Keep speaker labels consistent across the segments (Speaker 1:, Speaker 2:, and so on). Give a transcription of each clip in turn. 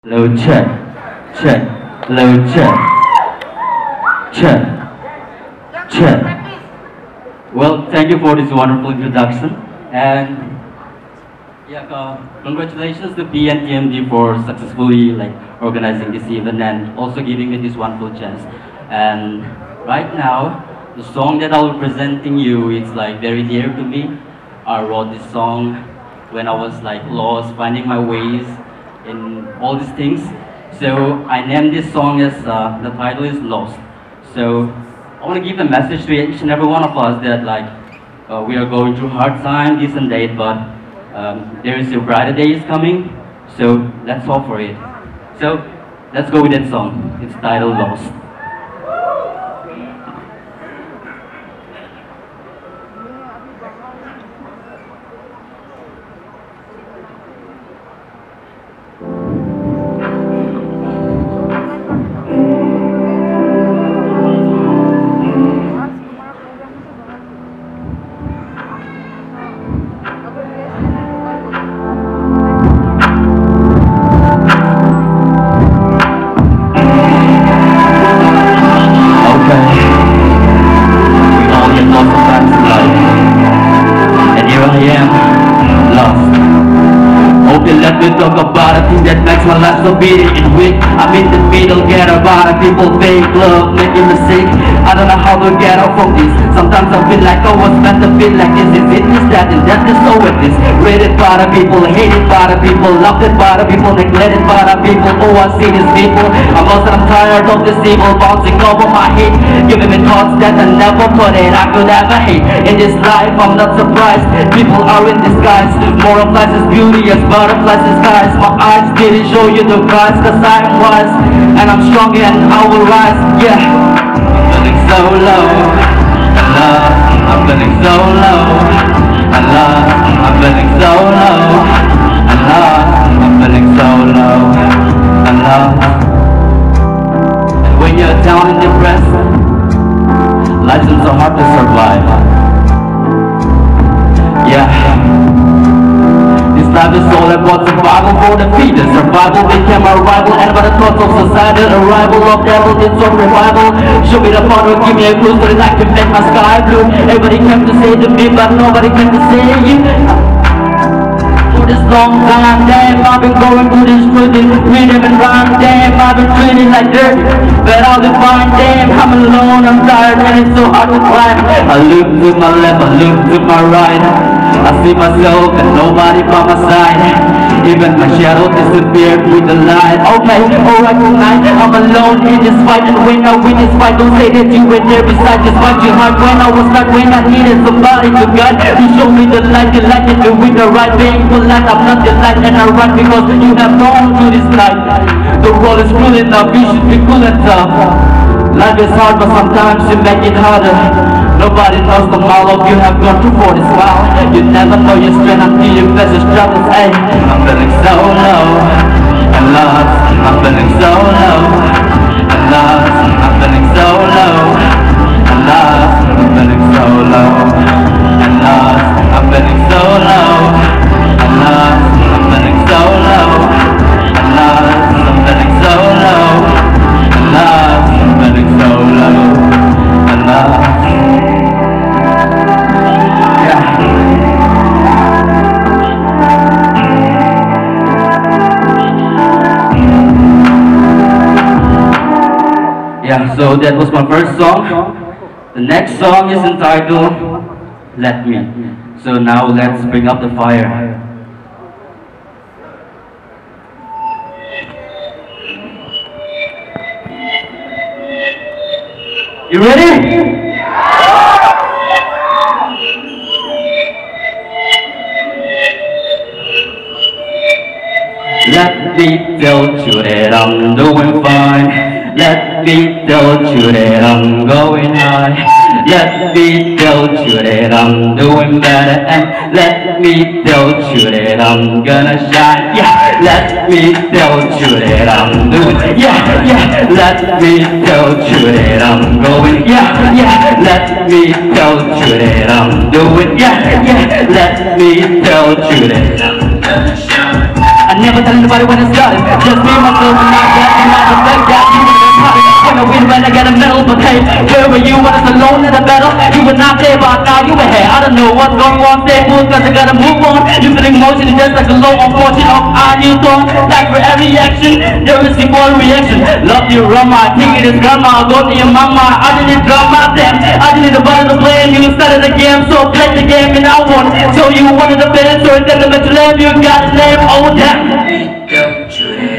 Speaker 1: Low check, check, low check, check, check. Well, thank you for this wonderful introduction, and yeah, congratulations to P and TMD for successfully organizing this event and also giving me this wonderful chance. And right now, the song that I'll be presenting you is very dear to me. I wrote this song when I was lost, finding my ways in all these things. So I named this song as the title is Lost. So I want to give a message to each and every one of us that we are going through hard time, this and that, but there is a brighter day is coming. So let's hope for it. So let's go with that song. It's titled Lost. Let me talk about a thing that makes my life so beating and weak. I'm in the middle, get about it. People fake love, making me sick. I don't know how to get out from this. Sometimes I feel like I was meant to feel like this. Is it this, that, and that is so with this. Rated by the people, hated by the people, loved it by the people, neglected by the people. Oh, I see these people. I'm lost and I'm tired of this evil bouncing over my head, giving me thoughts that I never thought that I could ever hate. In this life, I'm not surprised. People are in disguise. More of life is beauty as butterflies in skies. My eyes didn't show you the price, cause I'm wise and I'm strong and I will rise. Yeah, I'm feeling so low and lost. I'm feeling so low and lost. I'm feeling so low and lost. I'm feeling so low and lost. And when you're down and depressed, life seems so hard to survive. Yeah, this life is all about survival for the fetus. Survival became a rival, and by the thoughts of society, arrival of devil did some revival. Show me the power, give me a clue so that I can make my sky blue. Everybody came to say to me, but nobody came to say you. For this long time, damn, I've been going through this struggle, reading and rhyme, damn, I've been treated like dirt, but I'll be fine, damn, I'm alone, I'm tired, and it's so hard to climb. I look to my left, I look to my right, I see myself and nobody by my side. Even my shadow disappeared with the light. Okay, alright tonight, I'm alone in this fight. And when I win this fight, don't say that you were there beside this fight. You hard when I was stuck, when I needed somebody to guide. You show me the light and doing the right thing. Polite, I'm not the light and I run because you have gone through this night. The world is cruel enough, you should be cool and tough. Life is hard, but sometimes you make it harder. Nobody knows the all of you have gone through for this while. You never know your strength until you face your struggles. Hey, I'm feeling so low and lost. I'm feeling so low and lost. I'm feeling so low and lost. I'm feeling so low and lost. I'm feeling so low and lost. I'm feeling so low and lost. I'm feeling so low and lost. I'm feeling so low and lost. Yeah, so that was my first song. The next song is entitled Let Me. So now let's bring up the fire. You ready? Let me tell you that I'm doing fine. Let me tell you that I'm going high. Let me tell you that I'm doing better. And let me tell you that I'm gonna shine. Yeah, let me tell you that I'm doing. Yeah, yeah, let me tell you that I'm going. Yeah, yeah, let me tell you that I'm doing. Yeah, yeah, let me tell you that I'm gonna shine. I never tell anybody when it started. Just me, myself, and not that, and not the fact that you were the party. When I win, when I get a medal, but hey, where were you when I was alone in the battle? You were not there, but now you were here. I don't know what's going on, stay cool, cause I gotta move on. You feeling motion, it's just like a low on fortune of our new thought. Like for every action, there is equal reaction. Love you, Rama, think it is grandma, go to your mama. I didn't need drama, damn, I didn't need a button to play, and you started the game, so play the game and I won. So you wanted the best, so it's the best to live, you got his name, oh damn.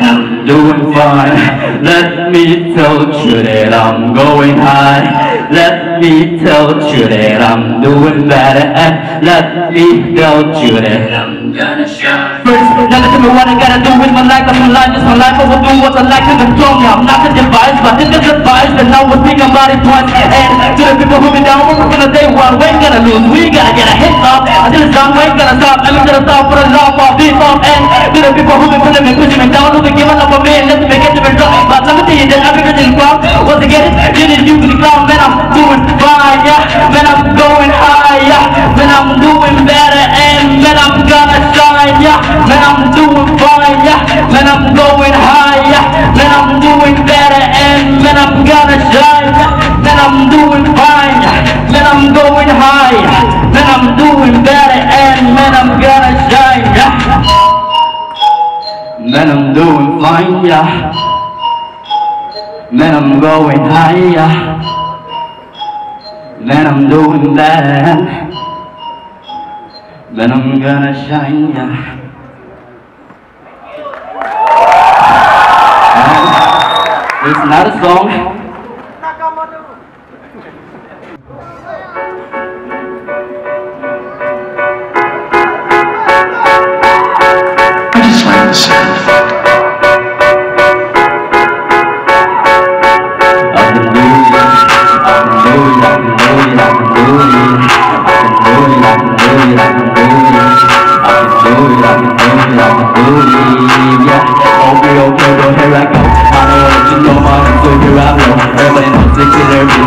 Speaker 1: I'm doing fine. Let me tell you that I'm going high. Let me tell you that I'm doing better. And let me tell you that I'm gonna shine. First, now listen to what I gotta do with my life. Cause my life is my life. I will do what I like to control me. I'm not the device, but this is advice. And I will think about it twice. And to the people who be down, we're gonna day one. We ain't gonna lose. We gotta get a hit up. Until it's done, we ain't gonna stop. Let me to the top for the love of beat up. And to the people who be putting me, pushing me down, who be giving up on me and letting me get to me drop. But let me tell you that I'm bigger than crowd. Once I get it, you need you to the ground. Man, I'm doing fine, yeah. Man, I'm going high, yeah. Man, I'm doing better, and man, I'm gonna shine, yeah. Man, I'm doing fine, yeah. Man, I'm going high, yeah. Man, I'm doing better, and man, I'm gonna shine, yeah. Man, I'm doing fine, yeah. Man, I'm going high, yeah. Man, I'm doing better, and man, I'm gonna shine, yeah. Man, I'm doing fine, yeah. Man, I'm going higher. Man, I'm doing that. Man, I'm gonna shine, yeah. And it's not a song.
Speaker 2: I just like the sound.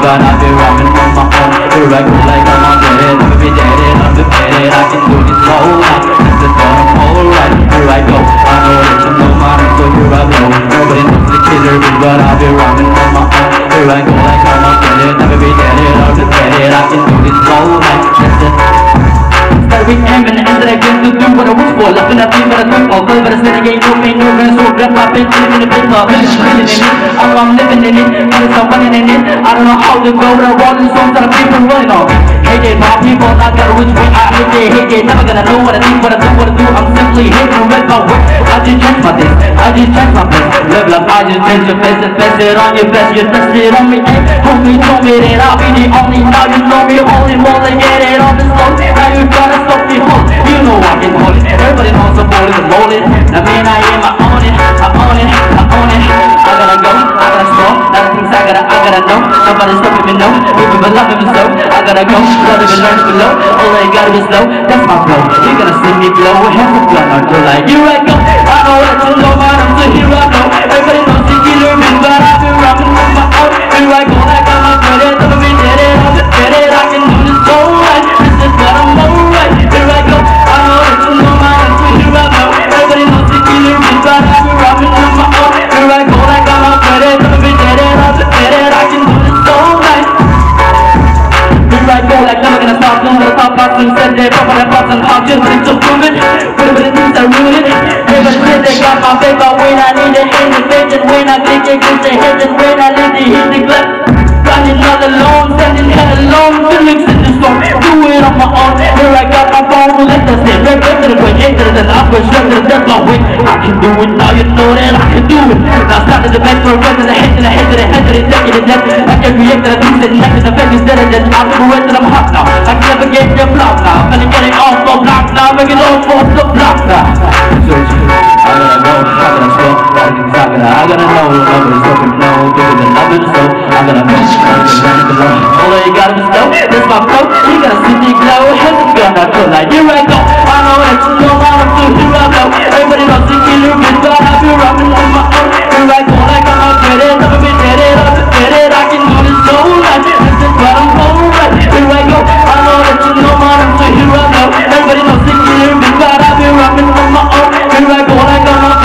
Speaker 1: But I've been rapping on my own. Here I go like I'm on it. Never be dead it, I'm the better. I can do this slow like this is what I'm alright. Here I go, I know that you know mine, so here I go. Nobody knows the killer is, but I've been rapping on my own. Here I go like I'm on it. Never be dead it, I'm the better. I can do this slow like this is. Starting aim and end that I get to do what I wish for. Laughing at me, but I don't fall. But I said again, no pain, no rest. So grab my pen, living in the paper. Living in it, I'm living in it. But it's not running in it. I don't know how to go, but I want the songs that I'm people running on. Hate it, my people, not got which way I hate it. Hate it, never gonna know what I think, what I do, what I do. I'm simply hating with my work. I just change my things, I just change my place. Live life, I just change your face and face it on your best. You test it on me, hey. Homie told me that I'll be the only. Now you know me, holy moly, get it on the slow. Now you gotta stop me home. You know I can hold it. Everybody knows I'm holding the molded. I mean I am, I own it, I own it, I own it. I gotta go, I gotta slow. Lot of things I gotta know. Nobody's stopping me, no. People been loving me so. I gotta go, love it and learn to below. All I gotta be slow, that's my flow. You gonna see me blow, hands up, gun until like here I go. I know that you know my name's so here I go. Everybody knows the killer been, but I've been rapping with my own. Here I go, like I'm a good it, never been dead it, I'll just get it. I can do this so right, this is what I'm alright. Here I go, I know that you know my name's so here I go. Everybody knows the killer been, but I've been rapping with my own. Here I go, like I'm a good it, never been dead it, I'll just get it. I can do this so right. Here I go, like never gonna stop. Doing the top box and said they pop on the box and hop just to prove it. With the things that ruin it. Everybody said they got my paper when I need it. Hate it, bitch, and when I click it, get the hit it. When I leave the hit the clip. Running all alone, standing head alone. Feelings in the storm, do it on my own. Here I got my phone, let us stay. Red, red to the point, enter the up, push, red to the death, my way. I can do it, now you know that I can do it. Now start to the back for a red to the head to the head to the head to the neck to the neck. I can react to the things that neck to the face is better than I'm the red that I'm hot now. I can never get your block now. I'm gonna get it off the block now, make it all for the block now. Search, I gotta go, I gotta stop. I gotta know, nobody's looking, no, bigger than nothing, so I gotta go, all you gotta be slow, that's my flow. You gotta see me glow, heads is gonna feel like here I go. I know that you know I'm so here I go. Everybody knows the killer been, but I've been rapping on my own. Here I go, like I'm not good it, never been dead it, I'll just get it. I can do this so right, this is what I'm alright. Here I go, I know that you know I'm so here I go. Everybody knows the killer been, but I've been rapping on my own. Here I go, like I'm not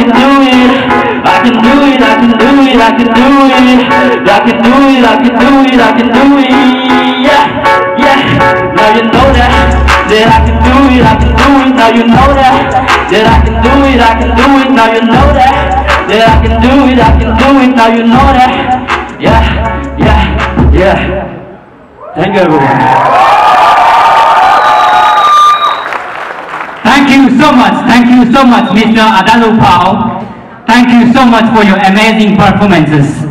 Speaker 1: can do it. I can do it, I can do it, I can do it. I can do it, I can do it, I can do it. Yeah, yeah. Now you know that I can do it, I can do it. Now you know that I can do it, I can do it. Now you know that I can do it, I can do it. Now you know that. Yeah, yeah, yeah. Thank you, everyone.
Speaker 3: Thank you so much, Mr. Adalupao. Thank you so much for your amazing performances.